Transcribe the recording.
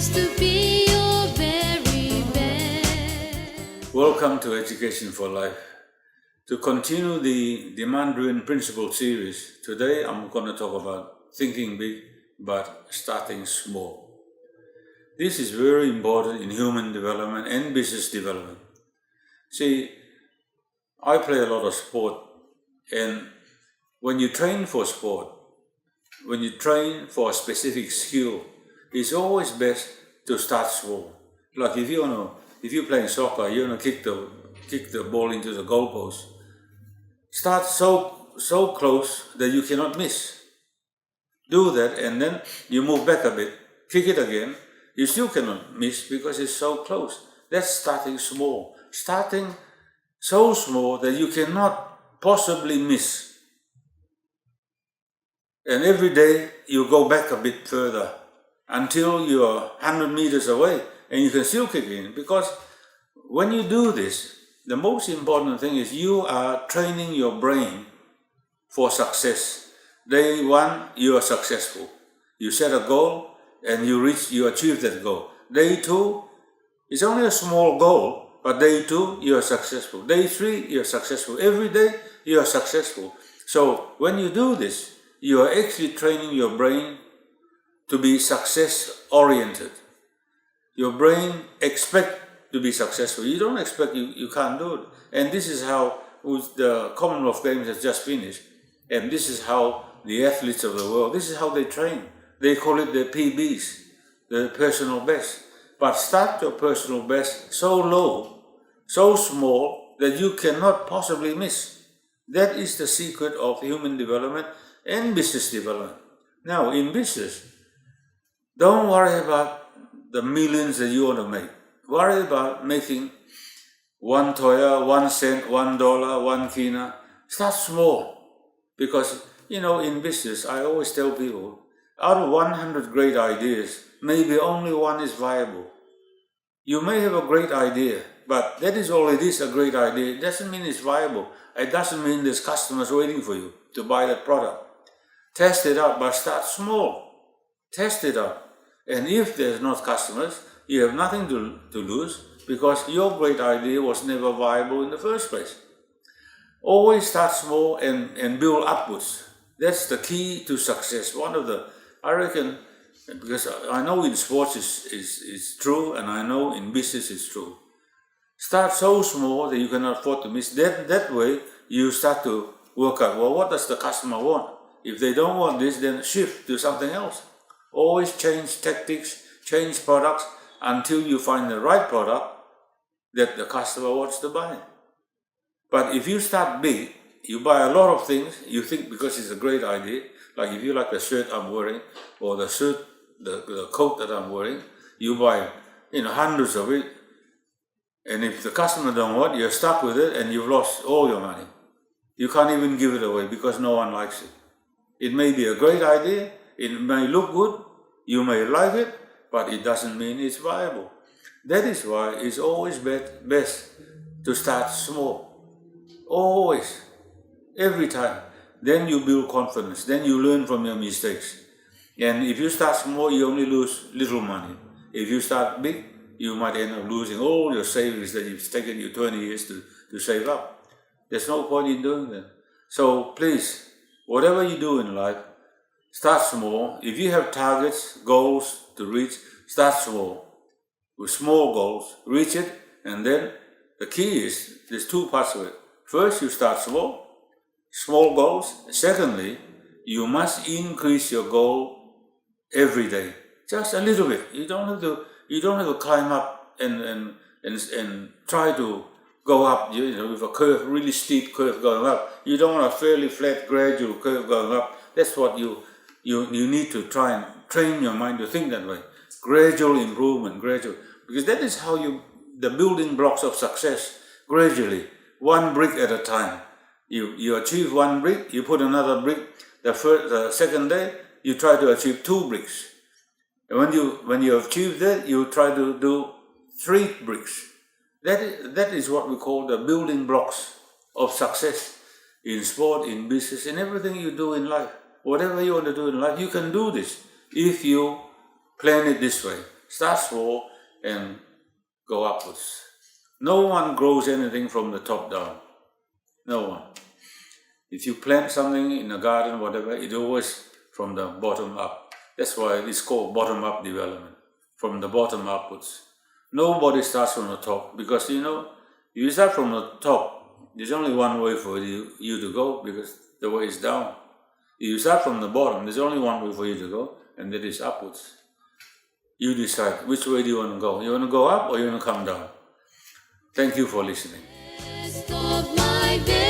strives to be your very best. Welcome to Education for Life. To continue the demand-driven principle series, today I'm going to talk about thinking big but starting small. This is very important in human development and business development. See, I play a lot of sport, and when you train for sport, when you train for a specific skill, it's always best to start small. Like if you're playing soccer, you want to kick the ball into the goalpost. Start so close that you cannot miss. Do that, and then you move back a bit, kick it again. You still cannot miss because it's so close. That's starting small. Starting so small that you cannot possibly miss. And every day you go back a bit further until you are 100 meters away and you can still kick in. Because when you do this, the most important thing is you are training your brain for success. Day one, you are successful. You set a goal and you achieve that goal. Day two, it's only a small goal, but day two, you are successful. Day three, you are successful. Every day, you are successful. So when you do this, you are actually training your brain to be success-oriented. Your brain expects to be successful. You don't expect you can't do it. And this is how the Commonwealth Games has just finished. And this is how the athletes of the world, this is how they train. They call it the PBs, the personal best. But start your personal best so low, so small, that you cannot possibly miss. That is the secret of human development and business development. Now, in business, don't worry about the millions that you want to make. Worry about making one toya, 1 cent, $1, 1 kina. Start small. Because, in business, I always tell people, out of 100 great ideas, maybe only one is viable. You may have a great idea, but that is all it is, a great idea. It doesn't mean it's viable. It doesn't mean there's customers waiting for you to buy that product. Test it out, but start small. Test it out. And if there's not customers, you have nothing to lose because your great idea was never viable in the first place. Always start small and build upwards. That's the key to success. I reckon, because I know in sports is true, and I know in business it's true. Start so small that you cannot afford to miss. That way, you start to work out, well, what does the customer want? If they don't want this, then shift to something else. Always change tactics, change products, until you find the right product that the customer wants to buy. But if you start big, you buy a lot of things, you think because it's a great idea, like if you like the shirt I'm wearing, or the coat that I'm wearing, you buy hundreds of it, and if the customer don't want, you're stuck with it and you've lost all your money. You can't even give it away because no one likes it. It may be a great idea, it may look good, you may like it, but it doesn't mean it's viable. That is why it's always best to start small. Always. Every time. Then you build confidence. Then you learn from your mistakes. And if you start small, you only lose little money. If you start big, you might end up losing all your savings that it's taken you 20 years to save up. There's no point in doing that. So please, whatever you do in life, start small. If you have targets, goals to reach, start small. With small goals, reach it, and then the key is, there's two parts of it. First, you start small goals. Secondly, you must increase your goal every day, just a little bit. You don't have to climb up and try to go up. With a curve, really steep curve going up. You don't want a fairly flat, gradual curve going up. That's what you need to try and train your mind to think that way. Gradual improvement, because that is how the building blocks of success. Gradually, one brick at a time. You achieve one brick, you put another brick. The second day, you try to achieve 2 bricks. And when you achieve that, you try to do 3 bricks. That is what we call the building blocks of success in sport, in business, in everything you do in life. Whatever you want to do in life, you can do this if you plan it this way. Start slow and go upwards. No one grows anything from the top down. No one. If you plant something in a garden, whatever, it's always from the bottom up. That's why it's called bottom-up development, from the bottom upwards. Nobody starts from the top, because you start from the top, there's only one way for you to go, because the way is down. If you start from the bottom, there's only one way for you to go, and that is upwards. You decide which way do you want to go. You want to go up or you want to come down. Thank you for listening. Rest of my days.